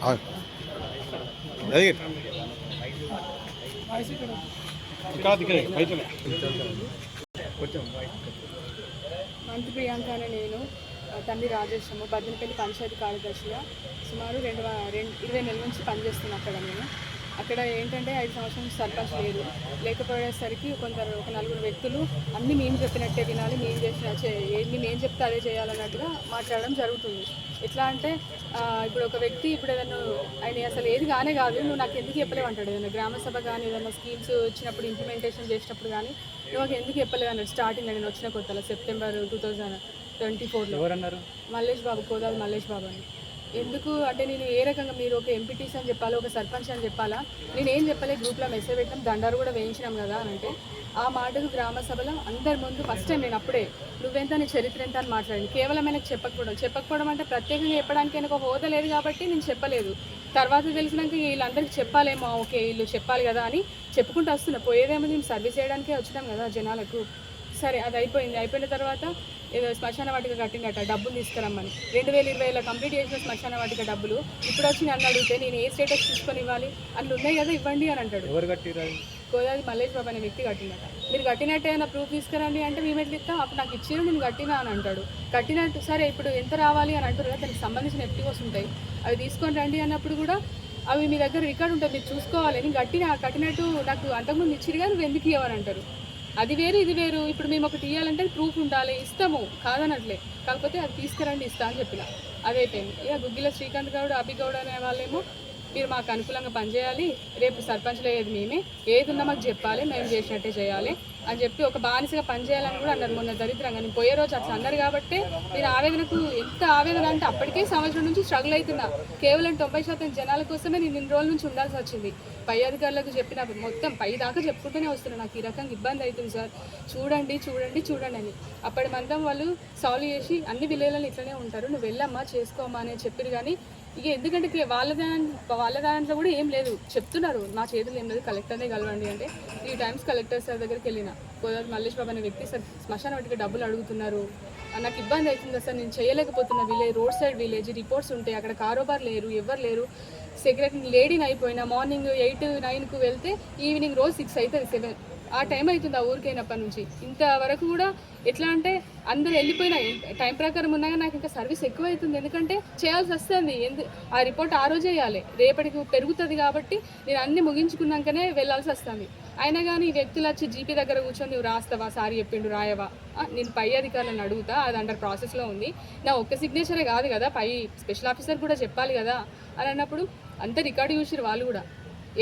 మంత్రి ప్రియాంక అనే నేను తండ్రి రాజేశము బద్దనపల్లి పంచాయతీ కార్యదర్శిగా సుమారు 20 నెలల నుంచి పనిచేస్తున్నాను అక్కడ. నేను అక్కడ ఏంటంటే 5 సంవత్సరాల నుంచి సర్పంచ్ లేదు. లేకపోయేసరికి ఒక 4 వ్యక్తులు అన్నీ మేము చెప్పినట్టే వినాలి, మేము ఏది మేము చెప్తే అదే చేయాలన్నట్టుగా మాట్లాడడం జరుగుతుంది. ఎట్లా అంటే ఇప్పుడు ఒక వ్యక్తి ఇప్పుడు ఏదైనా ఆయన అసలు ఏది కానే కాదు, నువ్వు నాకు ఎందుకు చెప్పలేవు అంటాడు. ఏదైనా గ్రామ సభ కానీ ఏదైనా స్కీమ్స్ వచ్చినప్పుడు ఇంప్లిమెంటేషన్ చేసినప్పుడు కానీ నువ్వు నాకు ఎందుకు చెప్పలేవు అన్నాడు. స్టార్టింగ్ నేను వచ్చిన కొత్తలో సెప్టెంబర్ 2024లో ఎవరన్నారు? మల్లేష్ బాబు, కోదాలి మల్లేష్ బాబు అని. ఎందుకు అంటే నేను ఏ రకంగా మీరు ఒక ఎంపీటీసీ అని చెప్పాలా, ఒక సర్పంచ్ అని చెప్పాలా, నేనేం చెప్పలే, గ్రూప్లో మెసేజ్ పెట్టాం, దండారు కూడా వేయించినాం కదా అని అంటే ఆ మాటకు గ్రామ సభలో అందరి ముందు ఫస్ట్ టైం నేను అప్పుడే నువ్వెంత నీ చరిత్ర ఎంత అని మాట్లాడింది. కేవలం ఆయనకు చెప్పకపోవడం అంటే ప్రత్యేకంగా చెప్పడానికి ఆయనకు ఒక హోదా లేదు కాబట్టి నేను చెప్పలేదు. తర్వాత తెలిసినాక వీళ్ళందరికీ చెప్పాలేమో, ఓకే వీళ్ళు చెప్పాలి కదా అని చెప్పుకుంటూ వస్తున్నా. పోయేదేమో మేము సర్వీస్ చేయడానికే వచ్చినాం కదా జనాలకు. సరే అది అయిపోయింది. అయిపోయిన తర్వాత ఏదో శ్మశాన వాటిక కట్టిందట, డబ్బులు తీసుకురమ్మని. 2020లో కంప్లీట్ చేసిన శ్మశాన వాటిక డబ్బులు ఇప్పుడు వచ్చి నన్ను అడిగితే నేను ఏ స్టేటస్ తీసుకొని ఇవ్వాలి, అందులో ఉన్నాయి కదా ఇవ్వండి అని అంటాడు. ఎవరు కట్టిరా? కోదాది మల్లేష్ బాబు అనే వ్యక్తి కట్టినట. మీరు కట్టినట్టు ఏమైనా ప్రూఫ్ తీసుకురండి అంటే మేము ఎట్లా ఇస్తాం, అప్పుడు నాకు ఇచ్చారు నేను కట్టినా అని అంటాడు. కట్టినట్టు సరే ఇప్పుడు ఎంత రావాలి అని అంటారు కదా, దానికి సంబంధించిన ఎఫ్టీఓస్ ఉంటాయి, అవి తీసుకొని రండి అన్నప్పుడు కూడా అవి మీ దగ్గర రికార్డు ఉంటుంది, మీరు చూసుకోవాలి. నేను కట్టినట్టు నాకు అంతకుముందు ఇచ్చిరుగా నువ్వు ఎందుకు ఇవ్వని అంటారు. అది వేరు ఇది వేరు. ఇప్పుడు మేము ఒకటి ఇవ్వాలంటే ప్రూఫ్ ఉండాలి, ఇస్తాము కాదనట్లే, కాకపోతే అది తీసుకురండి ఇస్తా అని చెప్పిన. అదైపోయింది. ఇక గుగ్గిల శ్రీకాంత్ గౌడ్, అభిగౌడ్ అనే వాళ్ళేమో మీరు మాకు అనుకూలంగా పనిచేయాలి, రేపు సర్పంచ్లో ఏది మేమే, ఏది ఉన్నా మాకు చెప్పాలి, మేము చేసినట్టే చేయాలి అని చెప్పి ఒక బానిసగా పనిచేయాలని కూడా అన్నారు. మొన్న దరిద్రంగా నేను పోయే రోజు అట్లా అన్నారు కాబట్టి నేను ఆవేదనకు ఎంత ఆవేదన అంటే అప్పటికే సంవత్సరం నుంచి స్ట్రగుల్ అవుతున్నా. కేవలం 90% జనాల కోసమే నేను ఇన్ని రోజుల నుంచి ఉండాల్సి వచ్చింది. పై అధికారులకు చెప్పిన మొత్తం పై దాకా చెప్పుకుంటూనే వస్తున్నాను, నాకు ఈ రకంగా ఇబ్బంది అవుతుంది సార్, చూడండి చూడండి చూడండి అని. అప్పటి మందం వాళ్ళు సాల్వ్ చేసి అన్ని విలేజ్లలో ఇట్లనే ఉంటారు, నువ్వు వెళ్ళమ్మా చేసుకోమ్మా అని చెప్పారు. కానీ ఇక ఎందుకంటే వాళ్ళ దాంట్లో కూడా ఏం లేదు, చెప్తున్నారు మా చేతులు ఏం లేదు, కలెక్టర్నే కలవండి అంటే 3 times కలెక్టర్ సార్ దగ్గరికి వెళ్ళిన. కోదాలి మల్లేష్ బాబు అనే వ్యక్తి సార్ శ్మశాన వాటికి డబ్బులు అడుగుతున్నారు, నాకు ఇబ్బంది అవుతుంది సార్, నేను చేయలేకపోతున్నా, రోడ్ సైడ్ విలేజ్ రిపోర్ట్స్ ఉంటాయి, అక్కడ కారోబార్ లేరు, ఎవరు లేరు, సెక్రటరీ లేడీని అయిపోయినా మార్నింగ్ 8, 9కు వెళ్తే ఈవినింగ్ రోజు 6 అవుతుంది, 7 ఆ టైం అవుతుంది ఆ ఊరికైనప్పటి నుంచి. ఇంతవరకు కూడా ఎట్లా అంటే అందరూ వెళ్ళిపోయినా టైం ప్రకారం ఉన్నాగా నాకు ఇంకా సర్వీస్ ఎక్కువ అవుతుంది, ఎందుకంటే చేయాల్సి వస్తుంది. ఆ రిపోర్ట్ ఆ రోజే వేయాలి, రేపటికి పెరుగుతుంది కాబట్టి నేను అన్ని ముగించుకున్నాకనే వెళ్ళాల్సి వస్తుంది. అయినా కానీ ఈ వ్యక్తులు వచ్చి జీపీ దగ్గర కూర్చొని నువ్వు రాస్తావా, సారీ చెప్పిండు రాయవా, నేను పై అధికారులను అడుగుతా, అది అండర్ ప్రాసెస్లో ఉంది, నా ఒక్క సిగ్నేచరే కాదు కదా, పై స్పెషల్ ఆఫీసర్ కూడా చెప్పాలి కదా అని అన్నప్పుడు అంత రికార్డు చూసిరు వాళ్ళు కూడా.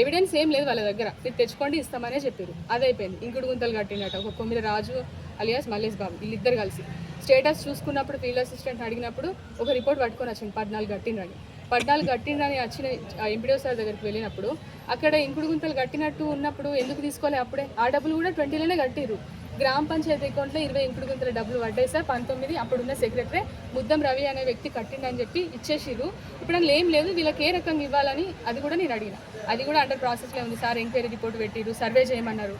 ఎవిడెన్స్ ఏం లేదు వాళ్ళ దగ్గర, మీరు తెచ్చుకోండి ఇస్తామనే చెప్పారు. అదైపోయింది. ఇంకుడు గుంతలు కట్టినట్టు ఒక కొమ్మిది రాజు అలియాస్ మల్లేష్ బాబు వీళ్ళిద్దరు కలిసి స్టేటస్ చూసుకున్నప్పుడు ఫీల్డ్ అసిస్టెంట్ అడిగినప్పుడు ఒక రిపోర్ట్ పట్టుకొని వచ్చింది 14 కట్టిండ్రని. 14 కట్టిండ్రని వచ్చిన ఎంపీడీఓ సార్ దగ్గరికి వెళ్ళినప్పుడు అక్కడ ఇంకుడు గుంతలు కట్టినట్టు ఉన్నప్పుడు ఎందుకు తీసుకోలే, అప్పుడే ఆ డబ్బులు కూడా 20లోనే కట్టిరు. గ్రామ పంచాయతీ అకౌంట్లో 20 ఇంకుడు గుంతల డబ్బులు పడ్డాయి సార్, 19 అప్పుడున్న సెక్రటరీ ముద్దం రవి అనే వ్యక్తి కట్టిండని చెప్పి ఇచ్చేసిరు. ఇప్పుడు అందులో ఏం లేదు, వీళ్ళకి ఏ రకంగా ఇవ్వాలని అది కూడా నేను అడిగిన. అది కూడా అండర్ ప్రాసెస్లో ఉంది సార్, ఎంక్వైరీ రిపోర్ట్ పెట్టిరు, సర్వే చేయమన్నారు.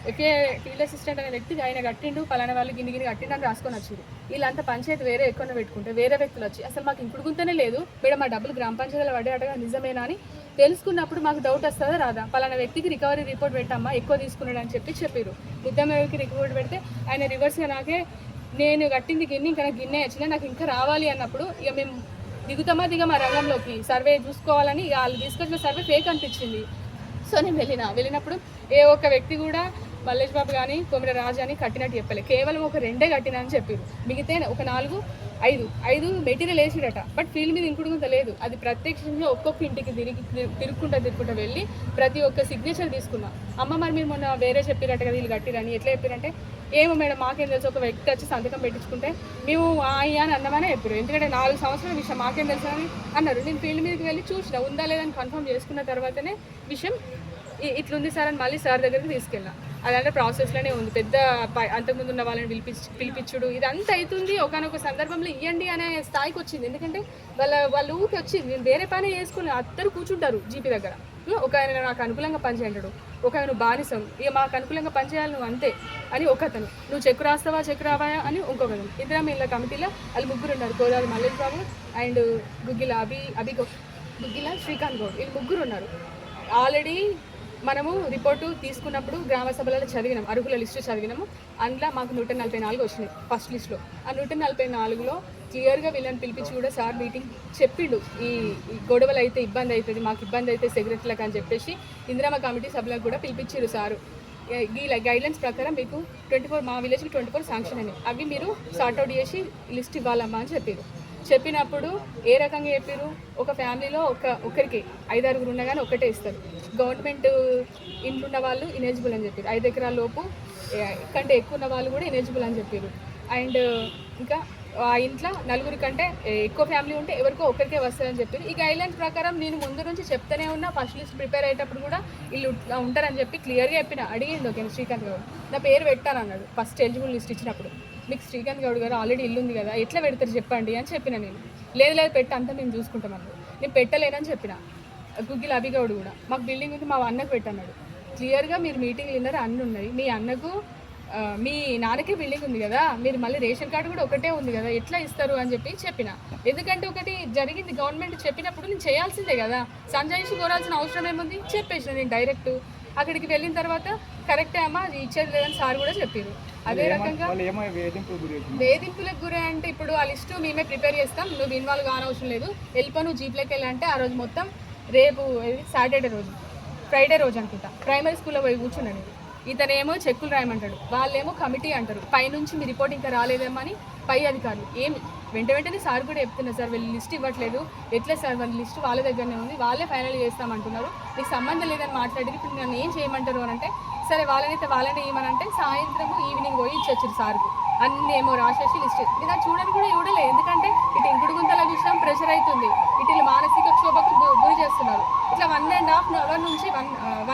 ఒకే ఫీల్డ్ అసిస్టెంట్ అనే వ్యక్తి ఆయన కట్టిండు, పలానా వాళ్ళు గిన్ని కట్టిండు అని రాసుకొని వచ్చారు. వీళ్ళంతా పంచాయతీ వేరే ఎక్కువ పెట్టుకుంటే వేరే వ్యక్తులు వచ్చి అసలు మాకు ఇంకుడు గుంతనే లేదు మేడం, మా డబ్బులు గ్రామ పంచాయతీలో పడ్డాయటగా నిజమేనా అని తెలుసుకున్నప్పుడు మాకు డౌట్ వస్తుందా రాదా, పలానా వ్యక్తికి రికవరీ రిపోర్ట్ పెట్టమ్మా ఎక్కువ తీసుకున్నాడు అని చెప్పారు. ముద్దమ్మకి రిపోర్ట్ పెడితే ఆయన రివర్స్గా నాకే నేను కట్టింది గిన్నె ఇంకా నాకు గిన్నె వచ్చినా నాకు ఇంకా రావాలి అన్నప్పుడు ఇక మేము దిగమా రంగంలోకి సర్వే చూసుకోవాలని వాళ్ళు తీసుకొచ్చిన సర్వే ఫేక్ అనిపించింది. సో నేను వెళ్ళినప్పుడు ఏ ఒక్క వ్యక్తి కూడా మల్లేష్ బాబు కానీ కొమిర రాజు అని కట్టినట్టు చెప్పలే, కేవలం ఒక 2 కట్టినా అని చెప్పారు. మిగతా ఒక 4, 5 మెటీరియల్ వేసిడట, బట్ ఫీల్డ్ మీద ఇంకుడు గుంత లేదు. అది ప్రత్యక్షంగా ఒక్కొక్క ఇంటికి తిరుగుకుంటా వెళ్ళి ప్రతి ఒక్క సిగ్నేచర్ తీసుకున్నా. అమ్మ మరి మీరు మొన్న వేరే చెప్పిరట కదా వీళ్ళు కట్టిరని, ఎట్లా చెప్పారంటే ఏమో మేడం మాకేం తెలుసు, ఒక వ్యక్తి వచ్చి సంతకం పెట్టించుకుంటే మేము అయ్యా అని అన్నమనే చెప్పారు, ఎందుకంటే 4 సంవత్సరాల విషయం మాకేం తెలుసు అని అన్నారు. నేను ఫీల్డ్ మీదకి వెళ్ళి చూసిన ఉందా లేదని కన్ఫర్మ్ చేసుకున్న తర్వాతనే విషయం ఇట్లుంది సార్ అని మళ్ళీ సార్ దగ్గరికి తీసుకెళ్ళినా. అదంటే ప్రాసెస్లోనే ఉంది. పెద్ద అంతకుముందు ఉన్న వాళ్ళని పిలిపించుడు ఇదంతా అవుతుంది. ఒకనొక సందర్భంలో ఇవ్వండి అనే స్థాయికి వచ్చింది, ఎందుకంటే వాళ్ళ ఊరికి వచ్చింది. నేను వేరే పని చేసుకుని అందరూ కూర్చుంటారు జీపీ దగ్గర. ఒక ఆయన నాకు అనుకూలంగా పనిచేయంటాడు, ఒక ఆయన బానిసం, ఇక మాకు అనుకూలంగా పనిచేయాలి నువ్వు అంతే అని ఒకతను, నువ్వు చెక్కు రాస్తావా చెక్కు రావాయా అని ఇంకొకతను. ఇద్దరం వీళ్ళ కమిటీలో వాళ్ళు 3 ఉన్నారు, కోదాలి మల్లేష్ బాబు అండ్ గుగ్గిల గుగ్గిల, శ్రీకాంత్ గౌడ్, వీళ్ళు ముగ్గురు ఉన్నారు. ఆల్రెడీ మనము రిపోర్టు తీసుకున్నప్పుడు గ్రామ సభలలో చదివినాం, అర్హుల లిస్టు చదివినాము. అందులో మాకు 144 వచ్చినాయి ఫస్ట్ లిస్ట్లో. ఆ 144లో క్లియర్గా వీళ్ళని పిలిపించి కూడా సార్ మీటింగ్ చెప్పిండు, ఈ గొడవలు అయితే ఇబ్బంది అవుతుంది, మాకు ఇబ్బంది అయితే సెక్రటరీలకు అని చెప్పేసి ఇందిరామ కమిటీ సభ్యులకు కూడా పిలిపించారు సారు. ఈ గైడ్లైన్స్ ప్రకారం మీకు 24 మా విలేజ్కి 24 శాంక్షన్ అయినాయి, అవి మీరు సార్ట్అవుట్ చేసి లిస్ట్ ఇవ్వాలమ్మా అని చెప్పారు. చెప్పినప్పుడు ఏ రకంగా చెప్పారు, ఒక ఫ్యామిలీలో ఒకరికి 5-6 ఉన్నా కానీ ఒకటే ఇస్తారు. గవర్నమెంట్ ఇంట్లో ఉన్న వాళ్ళు ఇనెలిజిబుల్ అని చెప్పారు. 5 ఎకరాల లోపు కంటే ఎక్కువ ఉన్న వాళ్ళు కూడా ఇనెలిజిబుల్ అని చెప్పారు. అండ్ ఇంకా ఆ ఇంట్లో 4 కంటే ఎక్కువ ఫ్యామిలీ ఉంటే ఎవరికో ఒకరికే వస్తుందని చెప్పారు. ఈ గైడ్లైన్స్ ప్రకారం నేను ముందు నుంచి చెప్తూనే ఉన్నా, ఫస్ట్ లిస్ట్ ప్రిపేర్ అయ్యేటప్పుడు కూడా వీళ్ళు ఉంటారని చెప్పి క్లియర్గా చెప్పిన. అడిగింది ఓకే శ్రీకాంత్ గౌడ్, నా పేరు పెట్టాను అన్నాడు ఫస్ట్ ఎలిజిబుల్ లిస్ట్ ఇచ్చినప్పుడు. మీకు శ్రీకాంత్ గౌడ్ గారు ఆల్రెడీ ఇల్లు ఉంది కదా, ఎట్లా పెడతారు చెప్పండి అని చెప్పిన. నేను లేదు పెట్టి అంతా మేము చూసుకుంటామన్నాడు. నేను పెట్టలేనని చెప్పిన. గుగ్గిల అభిగౌడ్ కూడా మాకు బిల్డింగ్ ఉంది మా అన్నకు పెట్టన్నాడు. క్లియర్గా మీరు మీటింగ్లు విన్నారు, అన్నీ ఉన్నాయి, మీ అన్నకు మీ నాన్నకే బిల్డింగ్ ఉంది కదా, మీరు మళ్ళీ రేషన్ కార్డు కూడా ఒకటే ఉంది కదా, ఎట్లా ఇస్తారు అని చెప్పిన. ఎందుకంటే ఒకటి జరిగింది, గవర్నమెంట్ చెప్పినప్పుడు నేను చేయాల్సిందే కదా, సంజాయిషి కోరాల్సిన అవసరం ఏముంది చెప్పేసిన. నేను డైరెక్ట్ అక్కడికి వెళ్ళిన తర్వాత కరెక్టే అమ్మా అది ఇచ్చేది లేదని సార్ కూడా చెప్పారు. అదే రకంగా వేధింపులకు గురే అంటే ఇప్పుడు ఆ లిస్టు మేమే ప్రిపేర్ చేస్తాం, నువ్వు ఇన్వాల్వ్ కానవసరం లేదు, వెళ్ళిపో నువ్వు జీప్లోకి వెళ్ళాలంటే ఆ రోజు మొత్తం రేపు సాటర్డే రోజు ఫ్రైడే రోజు అనుకుంటా ప్రైమరీ స్కూల్లో పోయి కూర్చున్నాను. ఇతనేమో చెక్కులు రాయమంటాడు, వాళ్ళేమో కమిటీ అంటారు, పైనుంచి మీ రిపోర్ట్ ఇంకా రాలేదేమో అని పై అధికారులు. ఏమి వెంటనే సార్ కూడా చెప్తున్నారు, సార్ వీళ్ళు లిస్ట్ ఇవ్వట్లేదు, ఎట్లా సార్ వాళ్ళ లిస్ట్ వాళ్ళ దగ్గరనే ఉంది, వాళ్ళే ఫైనల్ చేస్తామంటున్నారు, నీకు సంబంధం లేదని మాట్లాడి ఇప్పుడు నన్ను ఏం చేయమంటారు అని అంటే, సరే వాళ్ళని ఏమనంటే సాయంత్రము ఈవినింగ్ పోయి ఇచ్చొచ్చారు సార్కు. అన్నీ ఏమో రాసేసి లిస్ట్ నేను అది చూడని కూడా చూడలే. ఎందుకంటే ఇటు ఇంకుడు గుంతల విషయం ప్రెషర్ అవుతుంది, ఇటు మానసిక క్షోభకు గురి చేస్తున్నారు. ఇట్లా 1.5 అవర్ నుంచి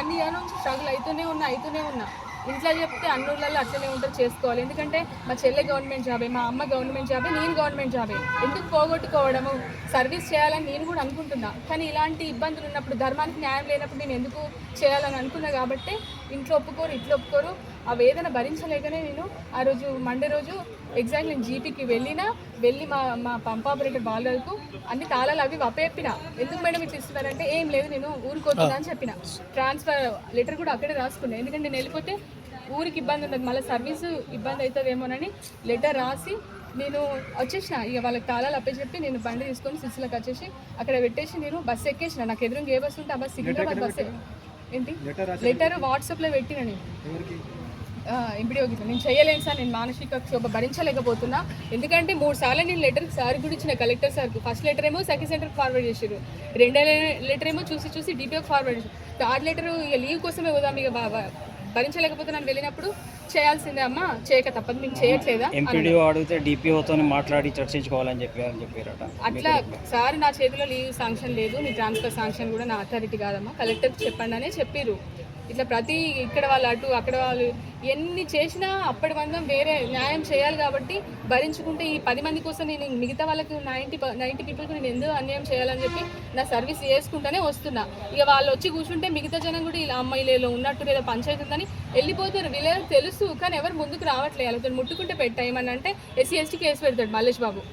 1 ఇయర్ నుంచి స్ట్రగుల్ అవుతూనే ఉన్నా. ఇంట్లో చెప్తే అన్నూళ్ళల్లో అట్లనే ఉంటారు, చేసుకోవాలి. ఎందుకంటే మా చెల్లె గవర్నమెంట్ జాబే, మా అమ్మ గవర్నమెంట్ జాబే, నేను గవర్నమెంట్ జాబే, ఎందుకు పోగొట్టుకోవడము, సర్వీస్ చేయాలని నేను కూడా అనుకుంటున్నా. కానీ ఇలాంటి ఇబ్బందులు ఉన్నప్పుడు, ధర్మానికి న్యాయం లేనప్పుడు నేను ఎందుకు చేయాలని అనుకున్నా కాబట్టి ఇంట్లో ఒప్పుకోరు, ఇట్లా ఒప్పుకోరు. ఆ వేదన భరించలేకనే నేను ఆ రోజు మండే రోజు ఎగ్జాక్ట్ నేను జీపీకి వెళ్ళి మా పంప్ ఆపరేటర్ బాలరాజుకు అన్ని తాళాలు అవి వప్పేప్పిన. ఎందుకు మేడం ఇట్లా ఇస్తున్నారంటే, ఏం లేదు నేను ఊరుకోతున్నా అని చెప్పిన. ట్రాన్స్ఫర్ లెటర్ కూడా అక్కడే రాసుకున్నా, ఎందుకంటే నేను వెళ్ళిపోతే ఊరికి ఇబ్బంది ఉండదు, మళ్ళీ సర్వీసు ఇబ్బంది అవుతుందేమోనని లెటర్ రాసి నేను వచ్చేసిన. ఇక వాళ్ళకి తాళాలు అప్పచెప్పి నేను బండి తీసుకొని సిరిసిల్లకు వచ్చేసి అక్కడ పెట్టేసి నేను బస్సు ఎక్కేసిన. నాకు ఎదురుగా ఏ బస్సు ఉంటే ఆ బస్సు సికింద్రాబాద్ బస్సు. ఏంటి లెటర్ వాట్సాప్లో పెట్టిన నేను ఎంపీడీఓ గిట్ల. నేను చేయలేను సార్, నేను మానసిక క్షోభ భరించలేకపోతున్నా. ఎందుకంటే 3 సార్లు నేను లెటర్ సార్ కూడా ఇచ్చిన, కలెక్టర్ సార్కు. ఫస్ట్ లెటర్ ఏమో సెకండ్ సెంటర్కి ఫార్వర్డ్ చేశారు, 2వ లెటర్ ఏమో చూసి డిపిఓకి ఫార్వర్డ్ చేశారు. 3rd లెటర్ ఇక లీవ్ కోసమే పోదాం, ఇక భరించలేకపోతున్నాను వెళ్ళినప్పుడు చేయాల్సిందే అమ్మా, చేయక తప్పదు, మేము చేయట్లేదా. ఎంపీడీఓ అడిగితే డిపిఓతో మాట్లాడి చర్చించుకోవాలని చెప్పారట. అట్లా సార్ నా చేతిలో లీవ్ శాంక్షన్ లేదు, మీ ట్రాన్స్ఫర్ శాంక్షన్ కూడా నా అథారిటీ కాదమ్మా, కలెక్టర్కి చెప్పండి అనే చెప్పారు. ఇట్లా ప్రతి ఇక్కడ వాళ్ళు అటు అక్కడ వాళ్ళు ఎన్ని చేసినా అప్పటి మందం వేరే న్యాయం చేయాలి కాబట్టి భరించుకుంటే ఈ 10 మంది కోసం నేను మిగతా వాళ్ళకి 90 పీపుల్కి నేను ఎందుకు అన్యాయం చేయాలని చెప్పి నా సర్వీస్ చేసుకుంటూనే వస్తున్నా. ఇక వాళ్ళు వచ్చి కూర్చుంటే మిగతా జనం కూడా ఇలా అమ్మాయిలలో ఉన్నట్టు లేదా పంచాయతీ ఉందని వెళ్ళిపోతారు. వీళ్ళకి తెలుసు కానీ ఎవరు ముందుకు రావట్లేదు. వాళ్ళతో ముట్టుకుంటే పెట్టాయమని అంటే SC ST కేసు పెడతాడు మల్లేష్ బాబు.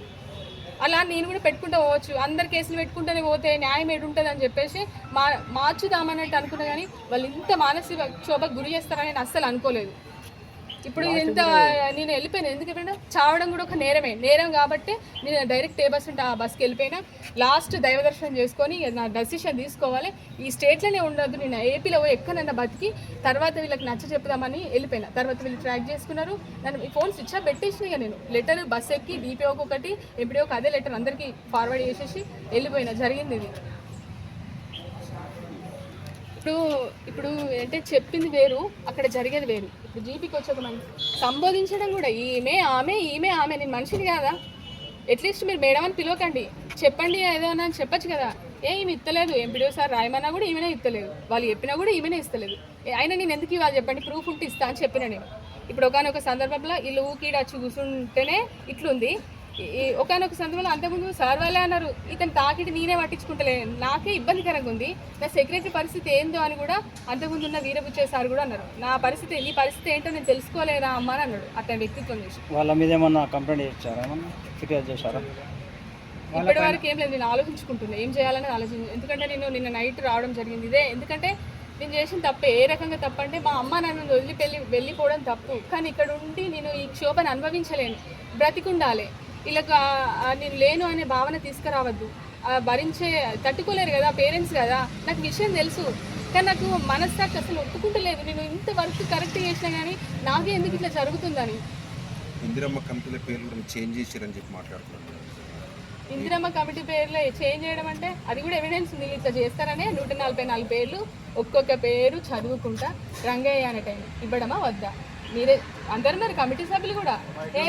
అలా నేను కూడా పెట్టుకుంటూ పోవచ్చు, అందరు కేసులు పెట్టుకుంటూనే పోతే న్యాయం ఏడుంటుంది అని చెప్పేసి మార్చుదామన్నట్టు అనుకున్నా. కానీ వాళ్ళు ఇంత మానసిక క్షోభకు గురి చేస్తారని నేను అస్సలు అనుకోలేదు. ఇప్పుడు ఇంత నేను వెళ్ళిపోయినా, ఎందుకంటే చావడం కూడా ఒక నేరం కాబట్టి నేను డైరెక్ట్ ఏ బస్ ఉంటే ఆ బస్కి వెళ్ళిపోయినా. లాస్ట్ దైవ దర్శనం చేసుకొని నా డెసిషన్ తీసుకోవాలి, ఈ స్టేట్లోనే ఉండదు, నేను ఏపీలో ఎక్కడన్నా బతికి తర్వాత వీళ్ళకి నచ్చ చెప్దామని వెళ్ళిపోయినా. తర్వాత వీళ్ళు ట్రాక్ చేసుకున్నారు, నన్ను ఫోన్ స్విచ్ ఆఫ్ పెట్టేసిన. నేను లెటర్ బస్ ఎక్కి డిపిఓకి ఒకటి ఎంపీడీఓకి అదే లెటర్ అందరికీ ఫార్వర్డ్ చేసేసి వెళ్ళిపోయినా. జరిగింది ఇది. ఇప్పుడు అంటే చెప్పింది వేరు, అక్కడ జరిగేది వేరు. ఇప్పుడు జీపీకి వచ్చి ఒక మంది సంబోధించడం కూడా ఈమె ఆమె నేను మనిషిని కాదా, అట్లీస్ట్ మీరు మేడం అని పిలవకండి, చెప్పండి ఏదైనా చెప్పచ్చు కదా. ఈమె ఇస్తలేదు, ఎంపీడీఓ సార్ రాయమన్నా కూడా ఈమెనే ఇస్తలేదు, వాళ్ళు చెప్పినా కూడా ఈమెనే ఇస్తలేదు. అయినా నేను ఎందుకు ఇవ్వాలి చెప్పండి, ప్రూఫ్ ఉంటే ఇస్తా అని చెప్పిన నేను. ఇప్పుడు ఒకనొక సందర్భంలో వీళ్ళు ఊకీడ వచ్చి కూర్చుంటేనే ఇట్లుంది. ఒకనొక సందర్భంలో అంతకుముందు సార్ వాళ్ళే అన్నారు, ఇతను తాకిటి నేనే పట్టించుకుంటలే, నాకే ఇబ్బందికరంగా ఉంది, నా సెక్రటరీ పరిస్థితి ఏందో అని కూడా అంతకుముందు ఉన్న వీరబుచ్చే సార్ కూడా అన్నారు. నీ పరిస్థితి ఏంటో నేను తెలుసుకోలేదా అమ్మ అని అన్నాడు. అతని వ్యక్తిత్వం చేసి. వాళ్ళ మీద ఏమన్నా కంప్లైంట్ చేశారా, ఫిర్యాదు చేశారా? ఇప్పటి వరకు ఏం లేదు, నేను ఆలోచించుకుంటున్నా ఏం చేయాలని ఎందుకంటే నేను నిన్న నైట్ రావడం జరిగింది ఇదే. ఎందుకంటే నేను చేసిన తప్పు ఏ రకంగా తప్పు అంటే మా అమ్మ నన్ను వెళ్ళిపోవడం తప్పు, కానీ ఇక్కడ ఉండి నేను ఈ క్షోభను అనుభవించలేను, బ్రతికుండాలి. వీళ్ళకి నేను లేను అనే భావన తీసుకురావద్దు. భరించే తట్టుకోలేరు కదా పేరెంట్స్ కదా, నాకు విషయం తెలుసు, కానీ నాకు మనస్సాక్షి అసలు ఒప్పుకుంటలేదు. నేను ఇంతవరకు కరెక్ట్ చేసినా కానీ నాకే ఎందుకు ఇట్లా జరుగుతుందని. ఇందిరమ్మ కమిటీల పేర్లు కూడా చేంజ్ చేశారని చెప్పి మాట్లాడుతున్నారు. ఇందిరమ్మ కమిటీ పేర్లు చేంజ్ చేయడం అంటే అది కూడా ఎవిడెన్స్ ఉంది, ఇట్లా చేస్తారనే 144 పేర్లు ఒక్కొక్క పేరు చదువుకుంటా రంగయ్య అనే టైం ఇవ్వడమా వద్దా? మీరే అందరున్నారు కమిటీ సభ్యులు కూడా.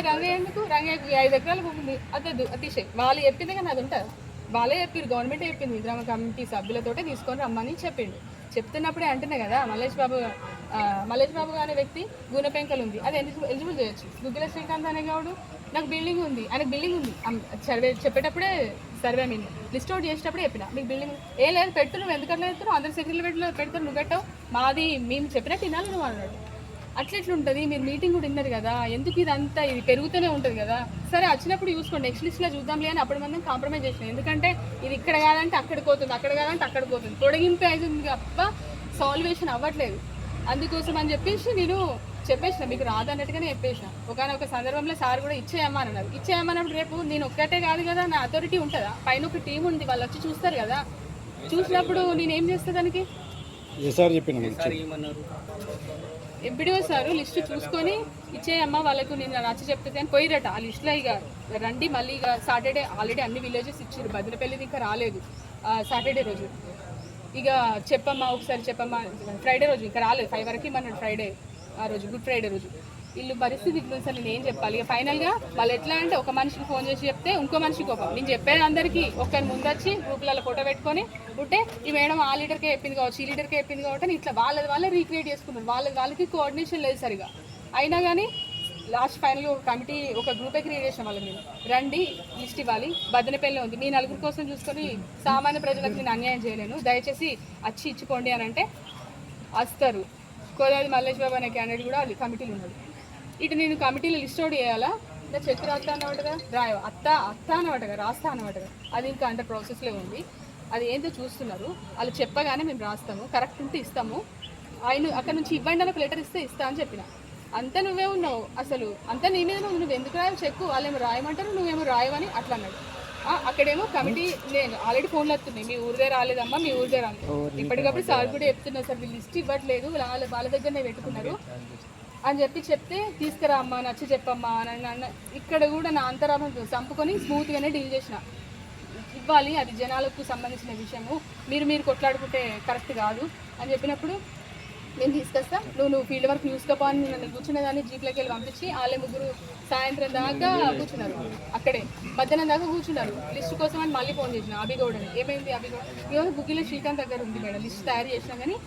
రంగయ్య ఎందుకు, రంగయ్యకు 5 ఎకరాలు ఉంది అద్దద్దు అతిశయ్ వాళ్ళు చెప్పింది కానీ అది ఉంటుంది. వాళ్ళే చెప్పారు, గవర్నమెంటే చెప్పింది ఇందిరమ్మ కమిటీ సభ్యులతోటే తీసుకొని రమ్మని చెప్పిండు. చెప్తున్నప్పుడే అంటున్నా కదా మల్లేష్ బాబు అనే వ్యక్తి గుణపెంకలు ఉంది, అది ఎలిజిబుల్ చేయొచ్చు. గుగ్గిల శ్రీకాంత్ అనే గౌడు నాకు బిల్డింగ్ ఉంది, ఆయనకు బిల్డింగ్ ఉంది. సర్వే చెప్పేటప్పుడే సర్వే మీద లిస్ట్ అవుట్ చేసేటప్పుడే చెప్పిన మీకు బిల్డింగ్ లేదు పెట్టు, నువ్వు ఎందుకట్లా చెప్తావు, అందరు సెక్రటరీ పెడతారు, నువ్వు పెట్టావు, మాది మేము చెప్పినట్టు తినాలి నువ్వు అన్నాడు. అట్లా ఉంటుంది. మీరు మీటింగ్ కూడా విన్నారు కదా, ఎందుకు ఇదంతా ఇది పెరుగుతూనే ఉంటుంది కదా. సరే వచ్చినప్పుడు చూసుకోండి, నెక్స్ట్ లిస్ట్లో చూద్దాంలే అని అప్పుడు మనం కాంప్రమైజ్ చేసినాం. ఎందుకంటే ఇది ఇక్కడ కాదంటే అక్కడికి పోతుంది, అక్కడ కాదంటే అక్కడికి పోతుంది, పొడిగింపు అవుతుంది తప్ప సాల్వేషన్ అవ్వట్లేదు. అందుకోసం అని చెప్పేసి నేను చెప్పేసిన మీకు రాదన్నట్టుగానే చెప్పేసిన. ఒకనొక సందర్భంలో సార్ కూడా ఇచ్చేయమ్మా అన్నారు. ఇచ్చేయమన్నప్పుడు రేపు నేను ఒక్కటే కాదు కదా, నా అథారిటీ ఉంటుందా, పైన ఒక టీం ఉంది, వాళ్ళు వచ్చి చూస్తారు కదా. చూసినప్పుడు నేనేం చేస్తా దానికి? ఎంపీడీఓ సార్ లిస్ట్ చూసుకొని ఇచ్చేయమ్మా వాళ్ళకు నేను నచ్చ చెప్తుంది అని పోయిరట. ఆ లిస్టులో ఇక రండి మళ్ళీ ఇక సాటర్డే ఆల్రెడీ అన్ని విలేజెస్ ఇచ్చారు, భద్రపల్లిది ఇంకా రాలేదు. సాటర్డే రోజు ఇక చెప్పమ్మా ఒకసారి చెప్పమ్మా, ఫ్రైడే రోజు ఇంకా రాలేదు, 5 వరకు ఇమ్మన్నాడు ఫ్రైడే, ఆ రోజు గుడ్ ఫ్రైడే రోజు. వీళ్ళు పరిస్థితి ఇట్లా సార్ నేను ఏం చెప్పాలి. ఇక ఫైనల్గా వాళ్ళు ఎట్లా అంటే ఒక మనిషికి ఫోన్ చేసి చెప్తే ఇంకో మనిషి కోపం. నేను చెప్పాను అందరికీ, ఒక్కరి ముందు వచ్చి గ్రూప్లలో ఫోటో పెట్టుకొని ఉంటే ఈ మేడం ఆ లీడర్కే చెప్పింది కావచ్చు, ఈ లీడర్కే చెప్పింది కాబట్టి ఇట్లా వాళ్ళే రీక్రియేట్ చేసుకున్నారు. వాళ్ళకి కోఆర్డినేషన్ లేదు సరిగా. అయినా కానీ లాస్ట్ ఫైనల్ ఒక కమిటీ ఒక గ్రూపే క్రియేట్ చేసిన వాళ్ళు, మేము రండి లిస్ట్ ఇవ్వాలి, బద్దనపల్లి ఉంది, మీ నలుగురు కోసం చూసుకొని సామాన్య ప్రజలకు నేను అన్యాయం చేయలేను, దయచేసి వచ్చి ఇచ్చిపోండి అని అంటే వస్తారు. కోదాది మల్లేష్ బాబు అనే క్యాండిడేట్ కూడా వాళ్ళు కమిటీలు ఉన్నాడు. ఇటు నేను కమిటీలో లిస్ట్ అవుట్ చేయాలా, ఇంకా చెక్ రాస్తా అన్నవాటగా అత్త అన్నవాటగా రాస్తా అన్నవాటగా, అది ఇంకా అండర్ ప్రాసెస్లో ఉంది. అది ఏంటో చూస్తున్నారు. వాళ్ళు చెప్పగానే మేము రాస్తాము, కరెక్ట్ ఉంటే ఇస్తాము, ఆయన అక్కడ నుంచి ఇవ్వండి అని ఒక లెటర్ ఇస్తే ఇస్తా అని చెప్పిన. అంతా నువ్వే ఉన్నావు, అసలు అంతా నీ మీద నువ్వు ఎందుకు రాయవు చెక్కు, వాళ్ళేమో రాయమంటారు నువ్వేమో రాయవని అట్లా అన్నాడు. అక్కడేమో కమిటీ నేను ఆల్రెడీ ఫోన్లు వస్తున్నాయి, మీ ఊరిదే రాలేదమ్మా, మీ ఊరిదే రాలేదు. ఇప్పటికప్పుడు సార్ కూడా చెప్తున్నారు, సార్ వీళ్ళు లిస్ట్ ఇవ్వట్లేదు, వాళ్ళ దగ్గరనే పెట్టుకున్నారు అని చెప్తే తీసుకురా అమ్మా నచ్చి చెప్పమ్మా అని అన్న. ఇక్కడ కూడా నా అంతరాభం చంపుకొని స్మూత్గానే డీల్ చేసిన. ఇవ్వాలి, అది జనాలకు సంబంధించిన విషయము, మీరు కొట్లాడుకుంటే కరెక్ట్ కాదు అని చెప్పినప్పుడు నేను తీసుకొస్తా, నువ్వు ఫీల్డ్ వర్క్ చూసుకోపో అని నన్ను కూర్చునేదాన్ని జీప్లోకి వెళ్ళి పంపించి వాళ్ళే ముగ్గురు సాయంత్రం దాకా కూర్చున్నారు, అక్కడే మధ్యాహ్నం దాకా కూర్చున్నారు. లిస్ట్ కోసం అని మళ్ళీ ఫోన్ చేసిన అభిగౌడని. ఏమైంది అభిగౌడ్, ఈరోజు గుగ్గిలో శ్రీకాంత్ దగ్గర ఉంది మేడం, లిస్ట్ తయారు చేసినా కానీ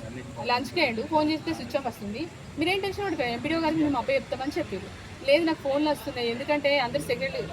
లంచ్కి అయ్యాడు, ఫోన్ చేస్తే స్విచ్ ఆఫ్ వస్తుంది. మీరేం టెన్షన్ పడిపోయారు, ఎంపీడీఓ గారికి మేము అప్ప చెప్తామని చెప్పారు. లేదు నాకు ఫోన్లు వస్తున్నాయి, ఎందుకంటే అందరు సెక్రటరీ